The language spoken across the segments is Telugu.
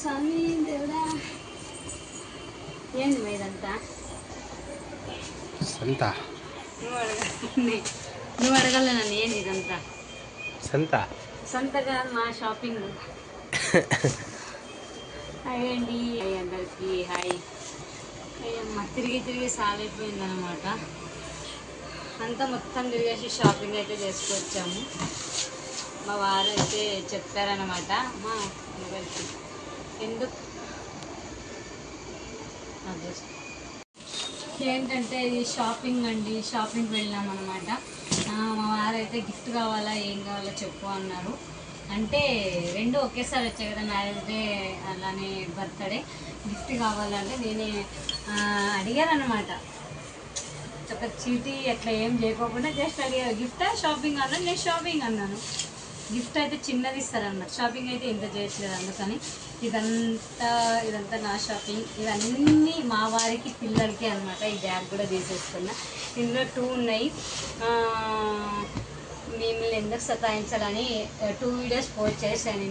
స్వామి దేవుడా ఏంది ఇదంతా సంత నువ్వు అడగల నన్ను ఏంది ఇదంతా సంత సంత కాదు మా షాపింగ్. హాయ్ అండి, హాయ్ అందరికి హాయ్. అమ్మ తిరిగి తిరిగి సాలైపోయిందనమాట. అంతా మొత్తం తిరిగేసి షాపింగ్ అయితే చేసుకొచ్చాము. మా వారు అయితే చెప్పారనమాట, మా మొబైల్కి ఎందుకు ఏంటంటే ఇది షాపింగ్ అండి, షాపింగ్కి వెళ్ళాం అనమాట. మా వారు అయితే గిఫ్ట్ కావాలా ఏం కావాలో చెప్పు అన్నారు. అంటే రెండు ఒకేసారి వచ్చాయి కదా, మ్యారేజ్ డే అలానే బర్త్డే. గిఫ్ట్ కావాలంటే నేనే అడిగారనమాట. ఒక చీటీ అట్లా ఏం చేయకోకుండా జస్ట్ అడిగారు గిఫ్టా షాపింగ్ అన్నాను. నేను షాపింగ్ అన్నాను. గిఫ్ట్ అయితే చిన్నది ఇస్తారన్నమాట, షాపింగ్ అయితే ఇంత చేయట్లేదు. అందుకని ఇదంతా నా షాపింగ్. ఇవన్నీ మా వారికి పిల్లలకి అనమాట. ఈ బ్యాగ్ కూడా తీసేసుకున్నా. ఇందులో 2 ఉన్నాయి. మిమ్మల్ని ఎందుకు సతాయించాలని 2 వీడియోస్ పోస్ట్ చేశాను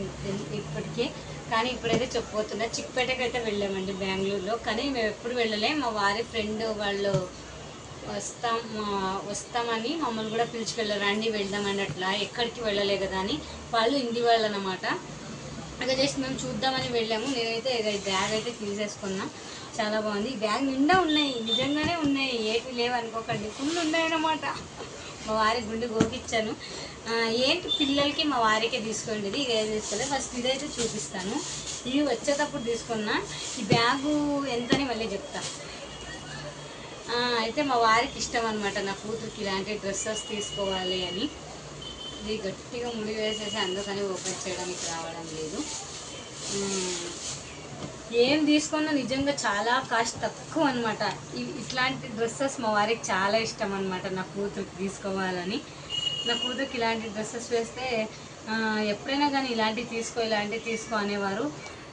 ఇప్పటికీ. కానీ ఇప్పుడైతే చెప్పబోతున్నా, చిక్పేటకైతే వెళ్ళామండి బెంగళూరులో. కానీ మేము ఎప్పుడు వెళ్ళలే. మా వారి ఫ్రెండ్ వాళ్ళు వస్తామని మమ్మల్ని కూడా పిలుచుకెళ్ళారు, రండి వెళ్దామని. అట్లా ఎక్కడికి వెళ్ళలే కదా అని వాళ్ళు ఇంటి వాళ్ళు అనమాట. అక్కడ జస్ట్ మేము చూద్దామని వెళ్ళాము. నేనైతే బ్యాగ్ అయితే తీసేసుకున్నా. చాలా బాగుంది. ఈ బ్యాగ్ నిండా ఉన్నాయి, నిజంగానే ఉన్నాయి, ఏటి లేవు అనుకోకండి, ఫుల్ ఉన్నాయన్నమాట. మా వారికి గుండె గోకిచ్చాను. ఏంటి పిల్లలకి మా వారికే తీసుకోండి, ఇది ఏం తీసుకోలేదు. ఫస్ట్ ఇదైతే చూపిస్తాను. ఇది వచ్చేటప్పుడు తీసుకున్నా. ఈ బ్యాగు ఎంతని మళ్ళీ చెప్తా. అయితే మా వారికి ఇష్టం అనమాట, నా కూతురికి ఇలాంటి డ్రెస్సెస్ తీసుకోవాలి అని. ఇది గట్టిగా ముడి వేసేసి అందుకని ఓపెన్ చేయడానికి రావడం లేదు. ఏం తీసుకున్నా నిజంగా చాలా కాస్ట్ తక్కువ అనమాట. ఇట్లాంటి డ్రెస్సెస్ మా వారికి చాలా ఇష్టం అనమాట, నా కూతురికి తీసుకోవాలని. నా కూతురికి ఇలాంటి డ్రెస్సెస్ వేస్తే ఎప్పుడైనా కానీ ఇలాంటివి తీసుకో అనేవారు.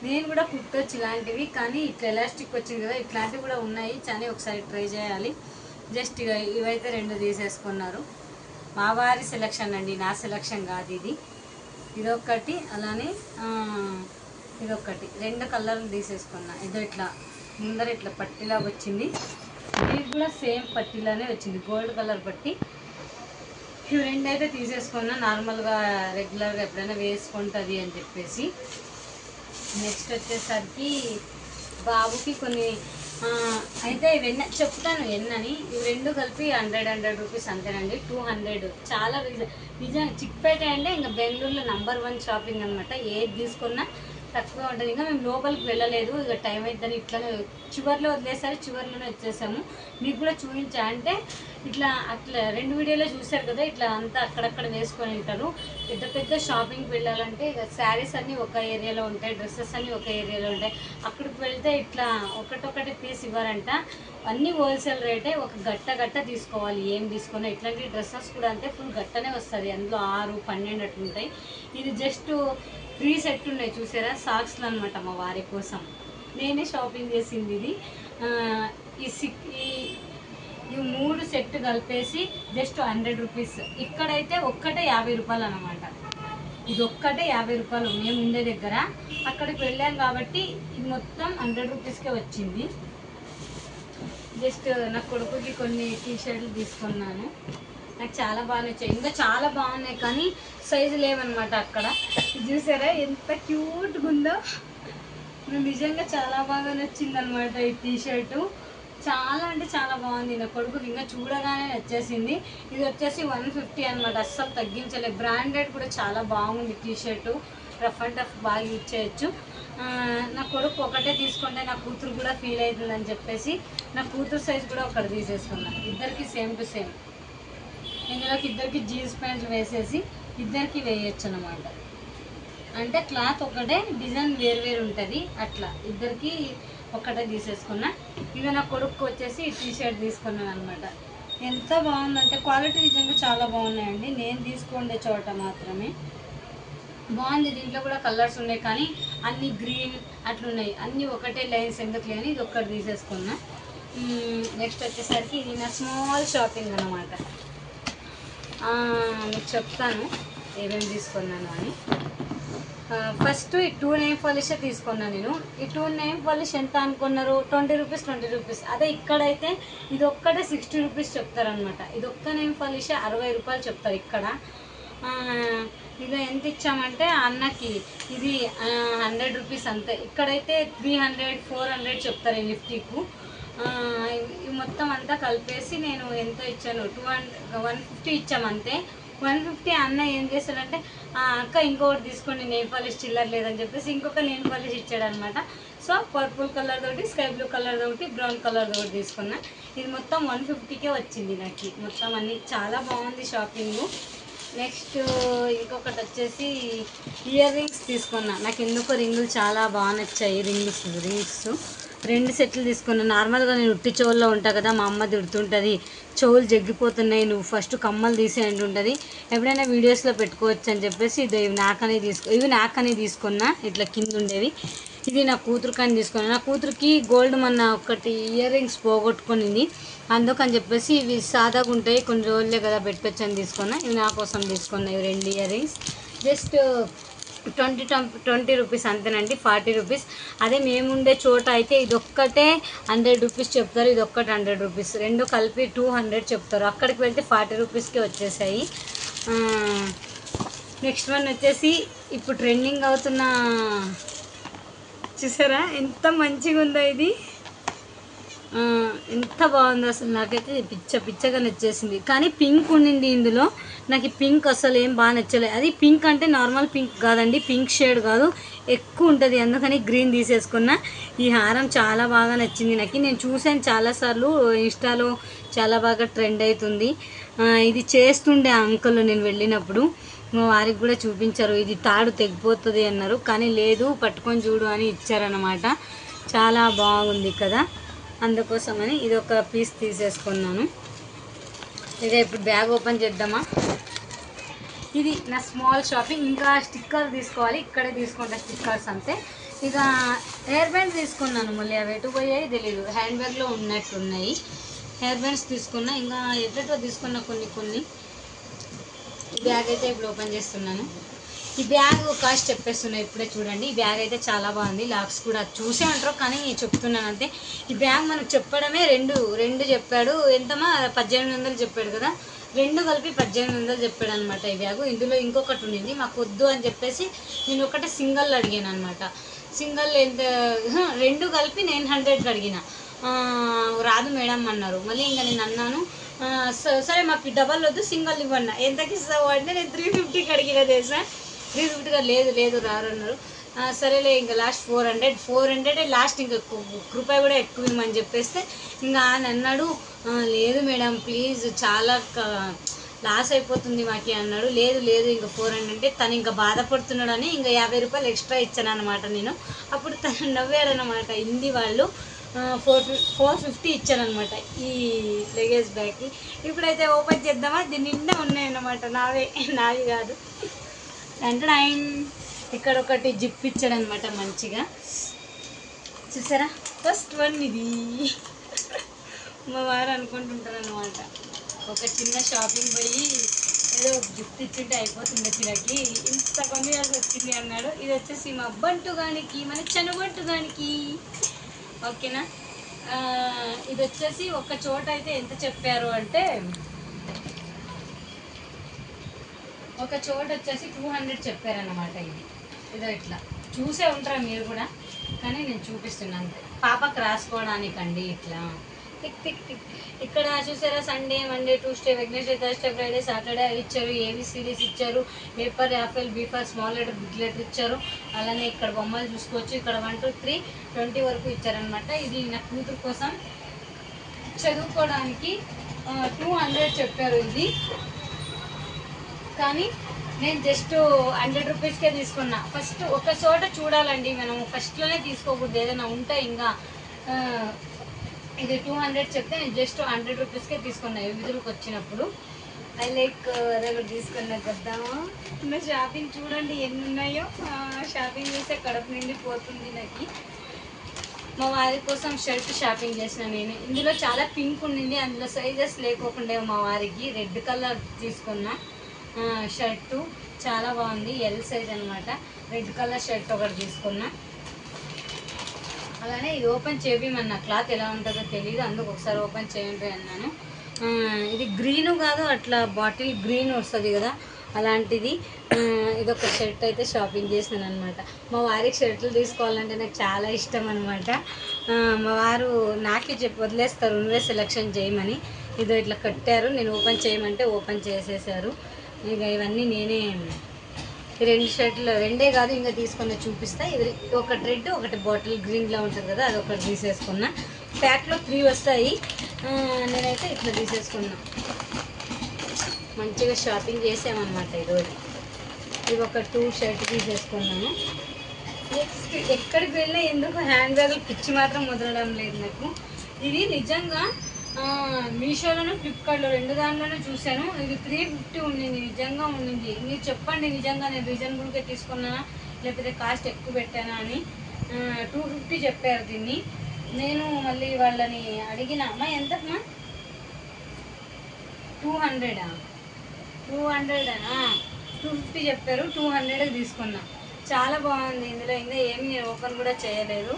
నేను కూడా కుట్టొచ్చు ఇలాంటివి, కానీ ఇట్లా ఎలాస్టిక్ వచ్చింది కదా, ఇట్లాంటివి కూడా ఉన్నాయి. కానీ ఒకసారి ట్రై చేయాలి. జస్ట్ ఇవైతే 2 తీసేసుకున్నారు. మా వారి సెలెక్షన్ అండి, నా సెలెక్షన్ కాదు ఇది. ఇదొకటి, అలానే ఇదొకటి, 2 కలర్లు తీసేసుకున్నా. ఇదో ఇట్లా ముందర ఇట్లా పట్టిలాగా వచ్చింది. ఇది కూడా సేమ్ పట్టిలానే వచ్చింది, గోల్డ్ కలర్ పట్టి. ఇవి 2 అయితే తీసేసుకున్నా, నార్మల్గా రెగ్యులర్గా ఎప్పుడైనా వేసుకుంటుంది అని చెప్పేసి. నెక్స్ట్ వచ్చేసరికి బాబుకి కొన్ని అయితే ఇవన్నీ చెప్తాను ఎన్నని. ఇవి 2 కలిపి 100 రూపీస్ అంతేనండి, 200. చాలా నిజంగా చిక్పేట అంటే ఇంకా బెంగళూరులో నంబర్ 1 షాపింగ్ అనమాట. ఏది తీసుకున్నా తక్కువ ఉంటుంది. ఇంకా మేము లోపలికి వెళ్ళలేదు, ఇక టైం అవుతుందని ఇట్లానే చివరిలో వదిలేసరి చివరిలోనే వచ్చేసాము. మీకు కూడా చూపించా అంటే ఇట్లా అట్లా 2 వీడియోలో చూశారు కదా, ఇట్లా అంతా అక్కడక్కడ వేసుకొని ఉంటారు. పెద్ద పెద్ద షాపింగ్కి వెళ్ళాలంటే ఇక శారీస్ అన్నీ ఒక ఏరియాలో ఉంటాయి, డ్రెస్సెస్ అన్నీ ఒక ఏరియాలో ఉంటాయి. అక్కడికి వెళ్తే ఇట్లా ఒకటొకటి పీస్ ఇవ్వరంట, అన్నీ హోల్సేల్ రేటే. ఒక గట్ట తీసుకోవాలి ఏం తీసుకున్నా. ఇట్లాంటి డ్రెస్సెస్ కూడా అంతే, ఫుల్ గట్టనే వస్తుంది. అందులో 6, 12 అట్లుంటాయి. ఇది జస్ట్ 3 సెట్ ఉన్నాయి చూసారా, సాక్స్లు అనమాట మా వారి కోసం. నేనే షాపింగ్ చేసింది ఇది. ఈ 3 సెట్ కలిపేసి జస్ట్ 100 రూపీస్. ఇక్కడైతే ఒక్కటే 50 రూపాయలు అనమాట. ఇది ఒక్కటే 50 రూపాయలు మేము ఉండే దగ్గర. అక్కడికి వెళ్ళాం కాబట్టి ఇది మొత్తం 100 రూపీస్కే వచ్చింది. జస్ట్ నా కొడుకుకి కొన్ని టీషర్ట్లు తీసుకున్నాను, నాకు చాలా బాగా నచ్చాయి. ఇంకా చాలా బాగున్నాయి కానీ సైజు లేవన్నమాట అక్కడ. చూసారా ఎంత క్యూట్గా ఉందో. నిజంగా చాలా బాగా నచ్చింది అనమాట ఈ టీషర్టు. చాలా అంటే చాలా బాగుంది. నా కొడుకుకి ఇంకా చూడగానే నచ్చేసింది. ఇది వచ్చేసి 150 అనమాట, అస్సలు తగ్గించలేదు. బ్రాండెడ్ కూడా చాలా బాగుంది టీషర్టు, రఫ్ అండ్ టఫ్ బాగా యూజ్ చేయొచ్చు. నా కొడుకు ఒకటే తీసుకుంటే నా కూతురు కూడా ఫీల్ అవుతుందని చెప్పేసి నా కూతురు సైజు కూడా ఒకటి తీసేసుకున్నా. ఇద్దరికి సేమ్ టు సేమ్. ఇందులోకి ఇద్దరికి జీన్స్ ప్యాంట్లు వేసేసి ఇద్దరికి వేయచ్చు అనమాట. అంటే క్లాత్ ఒకటే, డిజైన్ వేరు ఉంటుంది. అట్లా ఇద్దరికి ఒక్కటే తీసేసుకున్నా. ఇక నా కొడుకు వచ్చేసి టీషర్ట్ తీసుకున్నాను అనమాట. ఎంత బాగుందంటే క్వాలిటీ నిజంగా చాలా బాగున్నాయండి. నేను తీసుకుండే చోట మాత్రమే బాగుంది. దీంట్లో కూడా కలర్స్ ఉన్నాయి కానీ అన్ని గ్రీన్ అట్లున్నాయి, అన్నీ ఒకటే లైన్స్ ఎందుకు లేని ఇది ఒక్కటి తీసేసుకున్నా. నెక్స్ట్ వచ్చేసరికి ఇది నా స్మాల్ షాపింగ్ అనమాట. మీకు చెప్తాను ఏమేమి తీసుకున్నాను అని. ఫస్ట్ ఈ 2 నెయిల్ పాలిషే తీసుకున్నాను నేను. ఈ 2 నెయిల్ పాలిష్ ఎంత అనుకున్నారు? 20 రూపీస్, 20 రూపీస్. అదే ఇక్కడైతే ఇది ఒక్కటే 60 రూపీస్ చెప్తారనమాట. ఇది ఒక్క నెయిల్ పాలిషే 60 రూపాయలు చెప్తారు ఇక్కడ. ఇక ఎంత ఇచ్చామంటే అన్నకి ఇది 100 రూపీస్ అంతే. ఇక్కడైతే 300, 400 చెప్తారు ఈ లిఫ్టీకు. ఈ మొత్తం అంతా కలిపేసి నేను ఎంత ఇచ్చాను? 150 ఇచ్చామంతే. 150 అన్న ఏం చేశాడంటే అక్క ఇంకొకటి తీసుకోండి, నెయిల్ పాలిష్ చిల్లర లేదని చెప్పేసి ఇంకొక నెయిల్ పాలిష్ ఇచ్చాడనమాట. సో పర్పుల్ కలర్ తోటి, స్కై బ్లూ కలర్ తోటి, బ్రౌన్ కలర్ తోటి తీసుకున్నా. ఇది మొత్తం 150కే వచ్చింది నాకు. మొత్తం అన్ని చాలా బాగుంది షాపింగ్. నెక్స్ట్ ఇంకొకటి వచ్చేసి ఇయర్ రింగ్స్ తీసుకున్నా. నాకు ఎందుకో రింగులు చాలా బాగా నచ్చాయి. రింగ్స్ 2 సెట్లు తీసుకున్నాను. నార్మల్గా నేను ఉట్టి చెవుల్లో ఉంటా కదా, మా అమ్మ తిడుతుంటుంది, చెవులు జగ్గిపోతున్నాయి, నువ్వు ఫస్ట్ కమ్మలు తీసి అంటుంటుంది. ఎప్పుడైనా వీడియోస్లో పెట్టుకోవచ్చు అని చెప్పేసి ఇవి నాకనే తీసుకున్నా. ఇట్లా కింద ఉండేవి. ఇది నా కూతురుకని తీసుకున్నాను. నా కూతురికి గోల్డ్ మొన్న ఒకటి ఇయర్ రింగ్స్ పోగొట్టుకునింది, అందుకని చెప్పేసి ఇవి సాదాగా ఉంటాయి, కొన్ని రోజులే కదా పెట్టొచ్చు అని తీసుకున్నా. ఇవి నా కోసం తీసుకున్నా. ఇవి 2 ఇయర్ రింగ్స్ జస్ట్ 20 రూపీస్ అంతేనండి, 40 రూపీస్. అదే మేముండే చోట అయితే ఇదొక్కటే 100 రూపీస్ చెప్తారు, ఇది ఒక్కటి 100 రూపీస్, రెండు కలిపి 200 చెప్తారు. అక్కడికి వెళ్తే 40 రూపీస్కే వచ్చేసాయి. నెక్స్ట్ వన్ వచ్చేసి ఇప్పుడు ట్రెండింగ్ అవుతున్న, చూసారా ఎంత మంచిగా ఉందో ఇది, ఎంత బాగుందో అసలు. నాకైతే పిచ్చగా నచ్చేసింది. కానీ పింక్ ఉండింది ఇందులో, నాకు ఈ పింక్ అసలు ఏం బాగా నచ్చలేదు. అది పింక్ అంటే నార్మల్ పింక్ కాదండి, పింక్ షేడ్ కాదు, ఎక్కువ ఉంటుంది. అందుకని గ్రీన్ తీసేసుకున్నా. ఈ హారం చాలా బాగా నచ్చింది నాకు. నేను చూసాను చాలాసార్లు ఇన్స్టాలో, చాలా బాగా ట్రెండ్ అవుతుంది. ఇది చేస్తుండే అంకుల్ నేను వెళ్ళినప్పుడు, మా వారికి కూడా చూపించారు. ఇది తాడు తెగిపోతుంది అన్నారు, కానీ లేదు పట్టుకొని చూడు అని ఇచ్చారన్నమాట. చాలా బాగుంది కదా, అందుకోసమని ఇది ఒక పీస్ తీసేసుకున్నాను. ఇక ఇప్పుడు బ్యాగ్ ఓపెన్ చేద్దామా. ఇది నా స్మాల్ షాపింగ్. ఇంకా స్టిక్కర్ తీసుకోవాలి, ఇక్కడే తీసుకుంటా స్టిక్కర్స్ అంతే. ఇక హెయిర్ బ్యాండ్స్ తీసుకున్నాను, మళ్ళీ అవి ఎటు పోయాయి తెలీదు, హ్యాండ్ బ్యాగ్లో ఉన్నట్టున్నాయి. హెయిర్ బ్యాండ్స్ తీసుకున్నా, ఇంకా ఎట్లెటో తీసుకున్నా కొన్ని. ఈ బ్యాగ్ అయితే ఇప్పుడు ఓపెన్ చేస్తున్నాను. ఈ బ్యాగ్ కాస్ట్ చెప్పేస్తున్నాయి ఇప్పుడే చూడండి. ఈ బ్యాగ్ అయితే చాలా బాగుంది, లాక్స్ కూడా చూసే ఉంటారు కానీ చెప్తున్నాను అంతే. ఈ బ్యాగ్ మనకు చెప్పడమే రెండు చెప్పాడు. ఎంతమా 1800 చెప్పాడు కదా, 2 కలిపి 1800 చెప్పాడు అనమాట ఈ బ్యాగు. ఇందులో ఇంకొకటి ఉండింది, మాకు వద్దు అని చెప్పేసి నేను ఒకటే సింగల్ అడిగాను అనమాట. సింగల్ ఎంత, 2 కలిపి 900 అడిగిన. రాదు మేడం అన్నారు. మళ్ళీ ఇంకా నేను అన్నాను, సరే మాకు డబల్ వద్దు సింగల్ ఇవ్వన్నా. ఎంతకి ఇస్తావు అంటే నేను 350కి అడిగిన తెలుసా. 350గా లేదు రారన్నారు. సరేలే ఇంకా లాస్ట్ 400 లాస్ట్, ఇంకా రూపాయి కూడా ఎక్కువ ఇవ్వమని చెప్పేస్తే ఇంకా ఆయన అన్నాడు, లేదు మేడం ప్లీజ్ చాలా లాస్ అయిపోతుంది మాకి అన్నాడు. లేదు ఇంకా 400 అంటే తను ఇంకా బాధపడుతున్నాడని ఇంకా 50 రూపాయలు ఎక్స్ట్రా ఇచ్చాను అనమాట నేను. అప్పుడు తను నవ్వాడనమాట. హిందీ వాళ్ళు 450 ఇచ్చారనమాట ఈ లగేజ్ బ్యాగ్కి. ఇప్పుడైతే ఓపెన్ చేద్దామా. దీని నిండా ఉన్నాయన్నమాట, నావి కాదు. అంటే ఇక్కడ ఒకటి జిప్ ఇచ్చాడనమాట మంచిగా, చూసారా. ఫస్ట్ వన్ ఇది. మా వారు అనుకుంటుంటారనమాట, ఒక చిన్న షాపింగ్ పోయి ఏదో ఒక గిఫ్ట్ ఇచ్చింటే అయిపోతుంది చిన్నకి, ఇంత కొనియాల్సి వచ్చింది అన్నాడు. ఇది వచ్చేసి మా బంటుగానికి, మన చనుబంటుగానికి, ఓకేనా. ఇది వచ్చేసి ఒక చోట అయితే ఎంత చెప్పారు అంటే, ఒక చోట వచ్చేసి 200 చెప్పారన్నమాట. ఇదో ఇట్లా చూసే ఉంటారా మీరు కూడా, కానీ నేను చూపిస్తున్నాను పాపకు రాసుకోవడానికండి. ఇట్లా టిక్ టిక్ టిక్. ఇక్కడ చూసారా, Sunday, Monday, Tuesday, Wednesday, Thursday, Friday, Saturday ఇచ్చారు. ABCDs ఇచ్చారు. Paper, apple, B for small letter, big letter ఇచ్చారు. అలానే ఇక్కడ బొమ్మలు చూసుకోవచ్చు. ఇక్కడ 1 to 3 20 వరకు ఇచ్చారనమాట. ఇది నా కూతురు కోసం చదువుకోవడానికి 200 చెప్పారు ఇది, కానీ నేను జస్ట్ 100 రూపీస్కే తీసుకున్నా. ఫస్ట్ ఒక చోట చూడాలండి మనం, ఫస్ట్లోనే తీసుకోకూడదు. ఏదైనా ఉంటే ఇంకా ఇది 200 చెప్తే నేను జస్ట్ 100 రూపీస్కే తీసుకున్నా విధులకు వచ్చినప్పుడు. ఐ లైక్ అదొకటి తీసుకున్నా కదా. నా షాపింగ్ చూడండి ఎన్ని ఉన్నాయో. షాపింగ్ చేస్తే కడుపు నిండిపోతుంది నాకు. మా వారి కోసం షర్ట్ షాపింగ్ చేసిన నేను. ఇందులో చాలా పింక్ ఉండింది, అందులో సైజెస్ లేకోకుండా మా వారికి రెడ్ కలర్ తీసుకున్నా షర్టు. చాలా బాగుంది. ఎల్ సైజ్ అనమాట. రెడ్ కలర్ షర్ట్ ఒకటి తీసుకున్నా. అలానే ఇది ఓపెన్ చేయమన్నా, క్లాత్ ఎలా ఉంటుందో తెలియదు, అందుకు ఒకసారి ఓపెన్ చేయండి అన్నాను. ఇది గ్రీను కాదు, అట్లా బాటిల్ గ్రీన్ వస్తుంది కదా అలాంటిది. ఇదొక షర్ట్ అయితే షాపింగ్ చేసినాను అనమాట. మా వారికి షర్ట్లు తీసుకోవాలంటే నాకు చాలా ఇష్టం అనమాట. మా వారు నాకే వదిలేస్తారు, నువ్వే సెలెక్షన్ చేయమని. ఇదో ఇట్లా కట్టారు, నేను ఓపెన్ చేయమంటే ఓపెన్ చేసేసారు. ఇక ఇవన్నీ నేనే 2 షర్ట్లు, 2 కాదు ఇంకా తీసుకున్న చూపిస్తా. ఇది ఒకటి రెడ్, ఒకటి బాటిల్ గ్రీన్లో ఉంటుంది కదా, అది ఒకటి తీసేసుకున్నా. ప్యాక్లో 3 వస్తాయి, నేనైతే ఇట్లా తీసేసుకున్నా. మంచిగా షాపింగ్ చేసామన్నమాట ఈరోజు. ఇవి ఒక 2 షర్ట్ తీసేసుకున్నాను. నెక్స్ట్ ఎక్కడికి వెళ్ళినా ఎందుకు హ్యాండ్ బ్యాగులు పిచ్చి మాత్రం వదలడం లేదు నాకు. ఇది నిజంగా మీషోలోను ఫ్లిప్కార్ట్లో 2 దాంట్లోనే చూశాను. ఇది 350 ఉండింది, నిజంగా ఉండింది. మీరు చెప్పండి, నిజంగా నేను రీజనబుల్గా తీసుకున్నానా లేకపోతే కాస్ట్ ఎక్కువ పెట్టానా అని. 250 చెప్పారు దీన్ని. నేను మళ్ళీ వాళ్ళని అడిగిన, అమ్మా ఎంతమ్మా? 200 250 చెప్పారు, 200కి తీసుకున్నా. చాలా బాగుంది. ఇందులో ఇంకా ఏమి నేను ఓపెన్ కూడా చేయలేదు,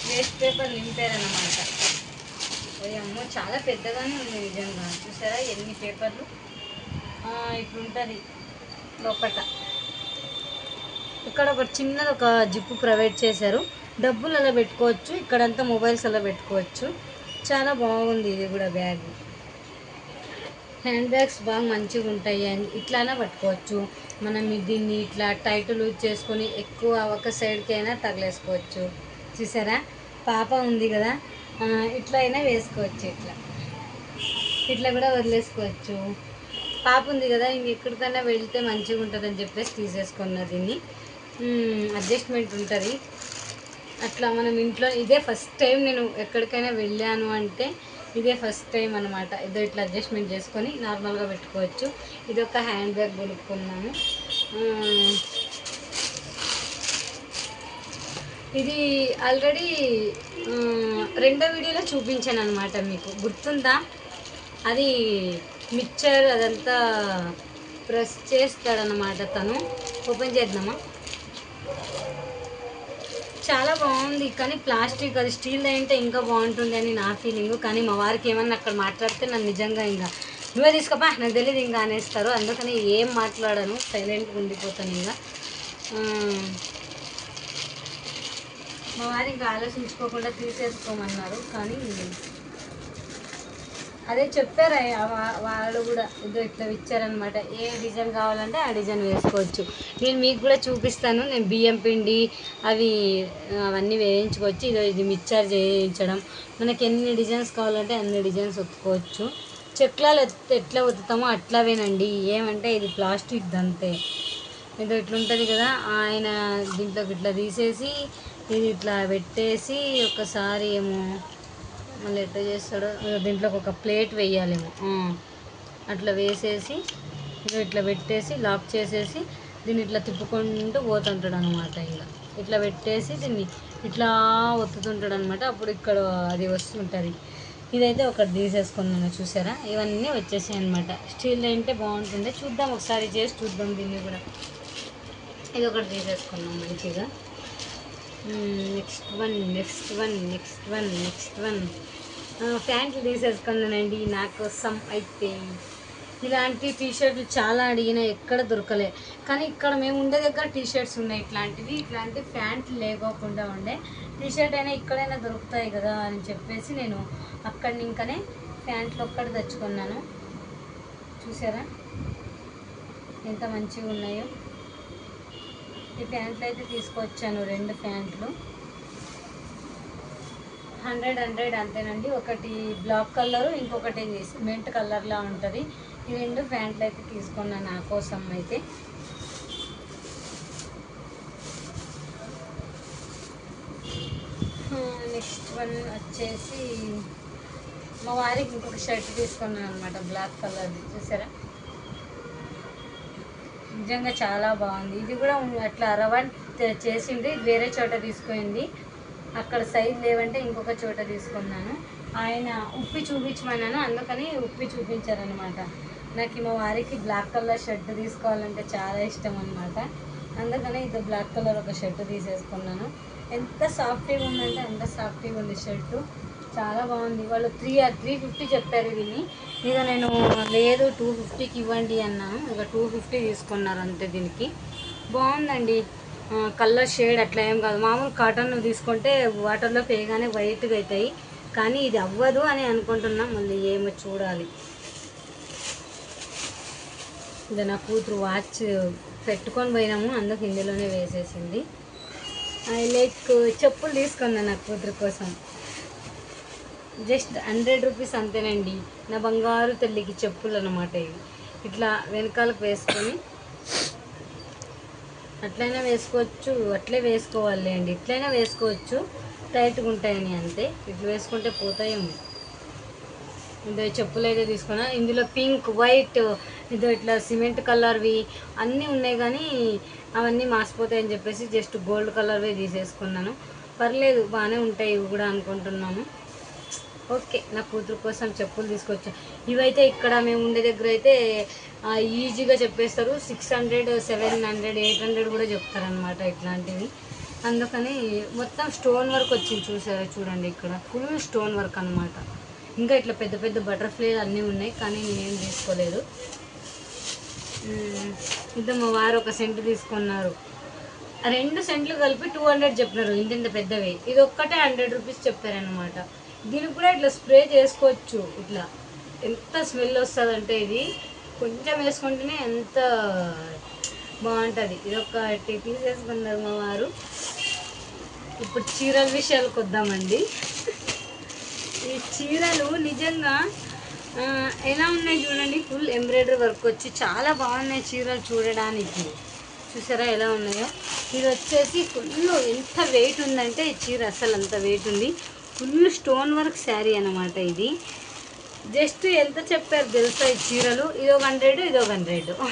వేస్ట్ పేపర్ నింపారన్నమాట. అమ్మో చాలా పెద్దగానే ఉంది నిజంగా. చూసారా ఎన్ని పేపర్లు. ఇప్పుడు ఉంటుంది లోపట. ఇక్కడ ఒక చిన్నది ఒక జిప్పు ప్రొవైడ్ చేశారు, డబ్బులు అలా పెట్టుకోవచ్చు, ఇక్కడంతా మొబైల్స్ అలా పెట్టుకోవచ్చు. చాలా బాగుంది ఇది కూడా. బ్యాగ్, హ్యాండ్ బ్యాగ్స్ బాగా మంచిగా ఉంటాయి. ఇట్లానే పట్టుకోవచ్చు మనం. దీన్ని ఇట్లా టైట్ లూజ్ చేసుకొని ఎక్కువ ఒక సైడ్కి అయినా తగిలేసుకోవచ్చు. చూసారా, పాప ఉంది కదా, ఇట్లా అయినా వేసుకోవచ్చు. ఇట్లా కూడా వదిలేసుకోవచ్చు. పాప ఉంది కదా, ఇంకెక్కడికైనా వెళ్తే మంచిగా ఉంటుందని చెప్పేసి తీసేసుకున్నా దీన్ని. అడ్జస్ట్మెంట్ ఉంటుంది అట్లా. మనం ఇంట్లో ఇదే ఫస్ట్ టైం నేను ఎక్కడికైనా వెళ్ళాను అంటే ఇదే ఫస్ట్ టైం అనమాట. ఇదో ఇట్లా అడ్జస్ట్మెంట్ చేసుకొని నార్మల్గా పెట్టుకోవచ్చు. ఇది ఒక హ్యాండ్ బ్యాగ్ కొనుక్కున్నాను. ఇది ఆల్రెడీ 2వ వీడియోలో చూపించాను అనమాట, మీకు గుర్తుందా? అది మిక్చర్ అదంతా ప్రెస్ చేస్తాడనమాట తను. ఓపెన్ చేద్దామా? చాలా బాగుంది, కానీ ప్లాస్టిక్, అది స్టీల్ అయితే ఇంకా బాగుంటుంది అని నా ఫీలింగ్. కానీ మా వారికి ఏమన్నా అక్కడ మాట్లాడితే నన్ను నిజంగా ఇంకా నువ్వే తీసుకోపా నాకు తెలియదు ఇంకా అనేస్తారు. అందుకని ఏం మాట్లాడను, సైలెంట్గా ఉండిపోతాను. ఇంకా మా వారు ఇంకా ఆలోచించుకోకుండా తీసేసుకోమన్నారు. కానీ అదే చెప్పారు వాళ్ళు కూడా, ఇదో ఇట్లా ఇచ్చారనమాట. ఏ డిజైన్ కావాలంటే ఆ డిజైన్ వేసుకోవచ్చు. నేను మీకు కూడా చూపిస్తాను. నేను బియ్యం పిండి అవన్నీ వేయించుకోవచ్చు. ఇది మిక్చర్ చేయించడం, మనకి ఎన్ని డిజైన్స్ కావాలంటే అన్ని డిజైన్స్ ఒత్తుకోవచ్చు. చెక్లాలు ఎట్లా ఒత్తుతామో అట్లావేనండి. ఏమంటే ఇది ప్లాస్టిక్ అంతే. ఏదో ఇట్లా ఉంటుంది కదా, ఆయన దీంట్లోకి ఇట్లా తీసేసి ఇది ఇట్లా పెట్టేసి ఒకసారి ఏమో మళ్ళీ ఎట్లా చేస్తాడో, దీంట్లోకి ఒక ప్లేట్ వేయాలేమో, అట్లా వేసేసి ఇట్లా పెట్టేసి లాక్ చేసేసి దీన్ని ఇట్లా తిప్పుకుంటూ పోతుంటాడు అనమాట. ఇంకా ఇట్లా పెట్టేసి దీన్ని ఇట్లా ఒత్తుతుంటాడు అనమాట. అప్పుడు ఇక్కడ అది వస్తుంటుంది. ఇదైతే ఒకటి తీసేసుకున్నాను. చూసారా, ఇవన్నీ వచ్చేసాయి అనమాట. స్టీల్ అంటే బాగుంటుంది. చూద్దాం, ఒకసారి చేసి చూద్దాం దీన్ని కూడా. ఇది ఒకటి తీసేసుకున్నాం మంచిగా. నెక్స్ట్ వన్ ప్యాంట్లు తీసేసుకున్నానండి నా కోసం. అయితే ఇలాంటి టీషర్ట్లు చాలా అడిగినా ఎక్కడ దొరకలే. కానీ ఇక్కడ మేము ఉండే దగ్గర టీషర్ట్స్ ఉన్నాయి ఇట్లాంటి ప్యాంట్లు లేకోకుండా ఉండే. టీషర్ట్ అయినా ఇక్కడైనా దొరుకుతాయి కదా అని చెప్పేసి నేను అక్కడి ఇంకనే ప్యాంట్లు ఒక్కటి తెచ్చుకున్నాను. చూసారా ఎంత మంచిగా ఉన్నాయో. ఈ ప్యాంట్లు అయితే తీసుకొచ్చాను, 2 ప్యాంట్లు. 100 అంతేనండి. ఒకటి బ్లాక్ కలరు, ఇంకొకటి సిమెంట్ కలర్లా ఉంటుంది. ఈ 2 ప్యాంట్లు అయితే తీసుకున్నాను నా కోసం. అయితే నెక్స్ట్ వన్ వచ్చేసి మా వారికి ఇంకొక షర్ట్ తీసుకున్నాను అనమాట, బ్లాక్ కలర్ది. చూసారా, నిజంగా చాలా బాగుంది. ఇది కూడా అట్లా రవాణా చేసింది, వేరే చోట తీసుకుంది. అక్కడ సైజ్ లేవంటే ఇంకొక చోట తీసుకున్నాను. ఆయన ఉప్పి చూపించమన్నాను, అందుకని ఉప్పి చూపించారనమాట. నాకు మా వారికి బ్లాక్ కలర్ షర్ట్ తీసుకోవాలంటే చాలా ఇష్టం అనమాట. అందుకనే ఇది బ్లాక్ కలర్ ఒక షర్ట్ తీసేసుకున్నాను. ఎంత సాఫ్ట్గా ఉందంటే అంత సాఫ్ట్గా ఉంది షర్టు, చాలా బాగుంది. వాళ్ళు 350 చెప్పారు దీన్ని. ఇక నేను లేదు 250కి ఇవ్వండి అన్నాను. ఇక 250 తీసుకున్నారు అంతే. దీనికి బాగుందండి. కలర్ షేడ్ అట్లా ఏం కాదు. మామూలు కాటన్ తీసుకుంటే వాటర్లో వేయగానే వైట్గా అవుతాయి, కానీ ఇది అవ్వదు అని అనుకుంటున్నాం. మళ్ళీ ఏమో చూడాలి. ఇది నా కూతురు వాచ్ పెట్టుకొని పోయినాము, అందుకు ఇందులోనే వేసేసింది. లైక్ చెప్పులు తీసుకున్నాను నా కూతురు కోసం. జస్ట్ 100 రూపీస్ అంతేనండి. నా బంగారు తల్లికి చెప్పులు అనమాట ఇవి. ఇట్లా వెనకాలకు వేసుకొని అట్లయినా వేసుకోవచ్చు, అట్లే వేసుకోవాలి అండి. ఇట్లయినా వేసుకోవచ్చు, టైట్గా ఉంటాయని అంతే. ఇట్లా వేసుకుంటే పోతాయేమో. ఇదో చెప్పులు అయితే తీసుకున్నా. ఇందులో పింక్, వైట్, ఇదో ఇట్లా సిమెంట్ కలర్వి అన్నీ ఉన్నాయి, కానీ అవన్నీ మాసిపోతాయని చెప్పేసి జస్ట్ గోల్డ్ కలర్వే తీసేసుకున్నాను. పర్లేదు, బాగానే ఉంటాయి ఇవి కూడా అనుకుంటున్నాను. ఓకే, నా కూతురు కోసం చెప్పులు తీసుకొచ్చా. ఇవైతే ఇక్కడ మేము ఉండే దగ్గర అయితే ఈజీగా చెప్పేస్తారు. 600, 700, 800 కూడా చెప్తారనమాట ఇట్లాంటివి. అందుకని మొత్తం స్టోన్ వర్క్ వచ్చింది చూసారా, చూడండి ఇక్కడ ఫుల్ స్టోన్ వర్క్ అనమాట. ఇంకా ఇట్లా పెద్ద పెద్ద బటర్ఫ్లై అన్నీ ఉన్నాయి, కానీ నేనేం తీసుకోలేదు. ఇద్దరు మా వారు ఒక సెంట్ తీసుకున్నారు. 2 సెంట్లు కలిపి 200 చెప్పినారు. ఇంత పెద్దవి. ఇది ఒక్కటే 100 రూపీస్ చెప్పారనమాట. దీనికి కూడా ఇట్లా స్ప్రే చేసుకోవచ్చు. ఇట్లా ఎంత స్మెల్ వస్తుందంటే, ఇది కొంచెం వేసుకుంటేనే ఎంత బాగుంటుంది. ఇది ఒకటి తీసేసుకున్నారు మా వారు. ఇప్పుడు చీరల విషయాలకు వద్దామండి. ఈ చీరలు నిజంగా ఎలా ఉన్నాయి చూడండి. ఫుల్ ఎంబ్రాయిడరీ వర్క్ వచ్చి చాలా బాగున్నాయి చీరలు చూడడానికి. చూసారా ఎలా ఉన్నాయో. ఇది వచ్చేసి ఫుల్ ఎంత వెయిట్ ఉందంటే ఈ చీర అసలు అంత వెయిట్ ఉంది. ఫుల్ స్టోన్ వర్క్ శారీ అనమాట ఇది. జస్ట్ ఎంత చెప్పారు తెలుసా ఈ చీరలు? ఇదొక 100, ఇదొక 100.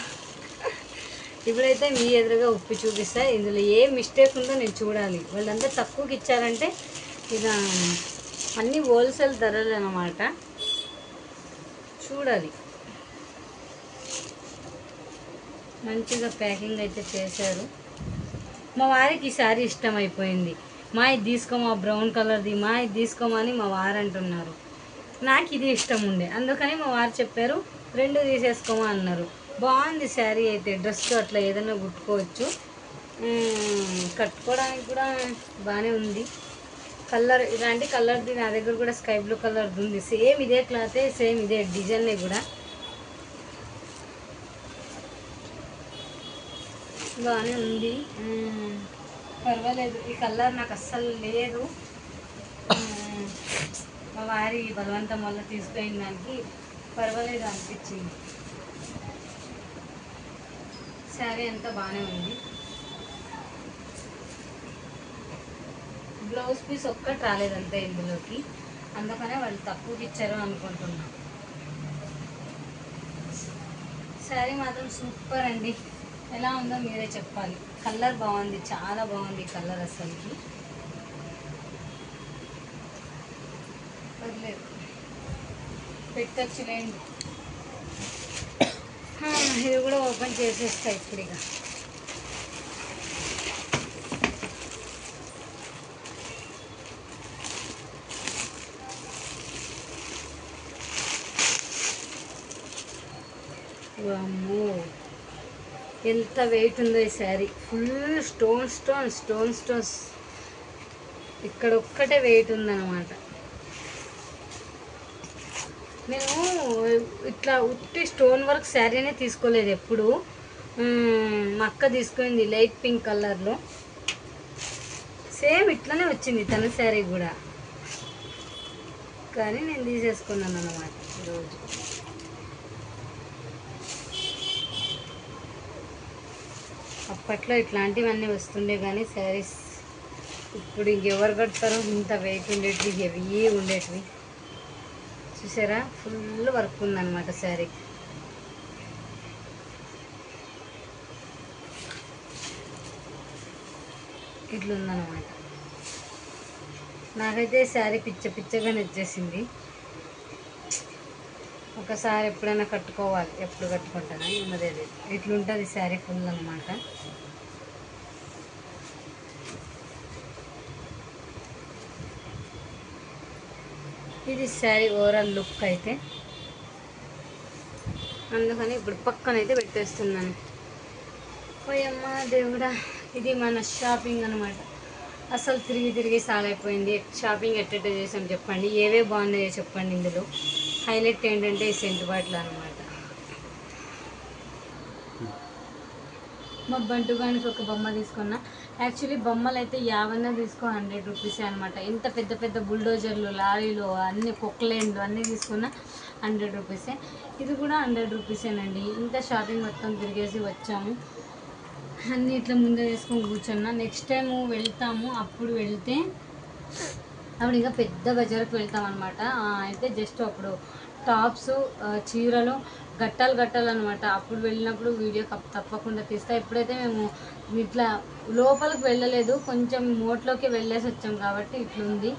ఇప్పుడైతే మీ ఎదురుగా ఉప్పి చూపిస్తా. ఇందులో ఏ మిస్టేక్ ఉందో నేను చూడాలి. వాళ్ళంతా తక్కువకి ఇచ్చారంటే ఇక అన్నీ హోల్సేల్ ధరలు అన్నమాట. చూడాలి. మంచిగా ప్యాకింగ్ అయితే చేశారు. మా వారికి ఈ శారీ ఇష్టమైపోయింది. మా ఇది తీసుకోమా, బ్రౌన్ కలర్ది, మా ఇది తీసుకోమని మా వారు అంటున్నారు. నాకు ఇది ఇష్టం ఉండే, అందుకని మా వారు చెప్పారు 2 తీసేసుకోమా అన్నారు. బాగుంది శారీ అయితే. డ్రెస్ అట్లా ఏదైనా కుట్టుకోవచ్చు, కట్టుకోవడానికి కూడా బాగానే ఉంది. కలర్ ఇలాంటి కలర్ది నా దగ్గర కూడా స్కై బ్లూ కలర్ది ఉంది. సేమ్ ఇదే క్లాతే, సేమ్ ఇదే డిజైన్నే కూడా బాగానే ఉంది. పర్వాలేదు. ఈ కలర్ నాకు అస్సలు లేదు. మా వారి బలవంతం వల్ల తీసుకుపోయిన దానికి పర్వాలేదు అనిపించింది. శారీ అంతా బాగానే ఉంది. బ్లౌజ్ పీస్ ఒక్కటి రాలేదంతే ఇందులోకి, అందుకనే వాళ్ళు తక్కువకి ఇచ్చారు అనుకుంటున్నా. శారీ మాత్రం సూపర్ అండి. ఎలా ఉందో మీరే చెప్పాలి. కలర్ బాగుంది, చాలా బాగుంది కలర్ అసలుకి. పర్లేదు, పెట్టచ్చులేండి. ఇది కూడా ఓపెన్ చేసేస్తా ఇప్పుడు. ఇక అమ్మో ఎంత వెయిట్ ఉందో ఈ శారీ. ఫుల్ స్టోన్స్ ఇక్కడ ఒక్కటే వెయిట్ ఉందన్నమాట. నేను ఇట్లా ఉట్టి స్టోన్ వర్క్ శారీనే తీసుకోలేదు ఎప్పుడు. మా అక్క తీసుకుంది లైట్ పింక్ కలర్లో, సేమ్ ఇట్లనే వచ్చింది తన శారీ కూడా, కానీ నేను తీసేసుకున్నాను అన్నమాట ఈరోజు. అప్పట్లో ఇట్లాంటివన్నీ వస్తుండే కానీ శారీస్, ఇప్పుడు ఇంకెవరు కడతారో ఇంత వెయిట్ ఉండేటివి, హెవీ ఉండేటివి. చూసారా, ఫుల్ వర్క్ ఉందన్నమాట శారీ. ఇట్లుందన్నమాట. నాకైతే శారీ పిచ్చగా నచ్చేసింది. ఒకసారి ఎప్పుడైనా కట్టుకోవాలి, ఎప్పుడు కట్టుకుంటాను మరి. అది ఇట్లుంటుంది శారీ ఫుల్ అనమాట. ఇది శారీ ఓవరాల్ లుక్ అయితే. అందుకని ఇప్పుడు పక్కనైతే పెట్టేస్తున్నాను. పోయమ్మ దేవుడా, ఇది మన షాపింగ్ అనమాట. అసలు తిరిగి తిరిగి సాలైపోయింది. షాపింగ్ ఎట్టెట్ట చేసాం చెప్పండి, ఏవే బాగున్నాయో చెప్పండి. ఇందులో హైలైట్ ఏంటంటే ఈ సెంటు బాటిల్ అనమాట. మా బంటుగానికి ఒక బొమ్మ తీసుకున్నా. యాక్చువల్లీ బొమ్మలు అయితే యావన్నా తీసుకో 100 రూపీసే అనమాట. ఇంత పెద్ద పెద్ద బుల్డోజర్లు, లారీలు, అన్ని కుక్కలేండ్లు అన్నీ తీసుకున్నా 100 రూపీసే. ఇది కూడా 100 రూపీసేనండి. ఇంత షాపింగ్ మొత్తం తిరిగేసి వచ్చాము. అన్నీ ఇట్లా ముందే వేసుకొని కూర్చున్నా. నెక్స్ట్ టైం వెళ్తాము, అప్పుడు వెళ్తే అప్పుడు ఇంకా పెద్ద బజార్కి వెళ్తాం అనమాట. అయితే జస్ట్ అప్పుడు టాప్స్, చీరలు గట్టాలు అనమాట. అప్పుడు వెళ్ళినప్పుడు వీడియో తప్పకుండా తీస్తా. ఎప్పుడైతే మేము ఇట్లా లోపలికి వెళ్ళలేదు, కొంచెం మోట్లోకి వెళ్ళేసి వచ్చాం కాబట్టి ఇట్లుంది.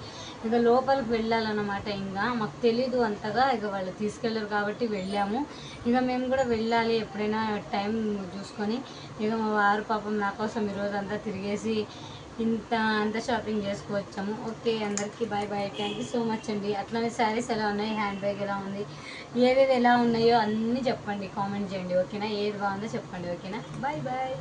ఇక లోపలికి వెళ్ళాలన్నమాట. ఇంకా మాకు తెలీదు అంతగా, ఇక వాళ్ళు తీసుకెళ్ళరు కాబట్టి వెళ్ళాము. ఇక మేము కూడా వెళ్ళాలి ఎప్పుడైనా టైం చూసుకొని. ఇక మా వారు పాపం నా కోసం ఈరోజు అంతా తిరిగేసి అంత షాపింగ్ చేసుకువచ్చాము. ఓకే, అందరికీ bye bye. Thank you so much అండి. అట్లానే శారీస్ ఎలా ఉన్నాయి, హ్యాండ్ బ్యాగ్ ఎలా ఉంది, ఏవేవి ఎలా ఉన్నాయో అన్నీ చెప్పండి, కామెంట్ చేయండి. ఓకేనా, ఏది బాగుందో చెప్పండి. ఓకేనా, బాయ్ బాయ్.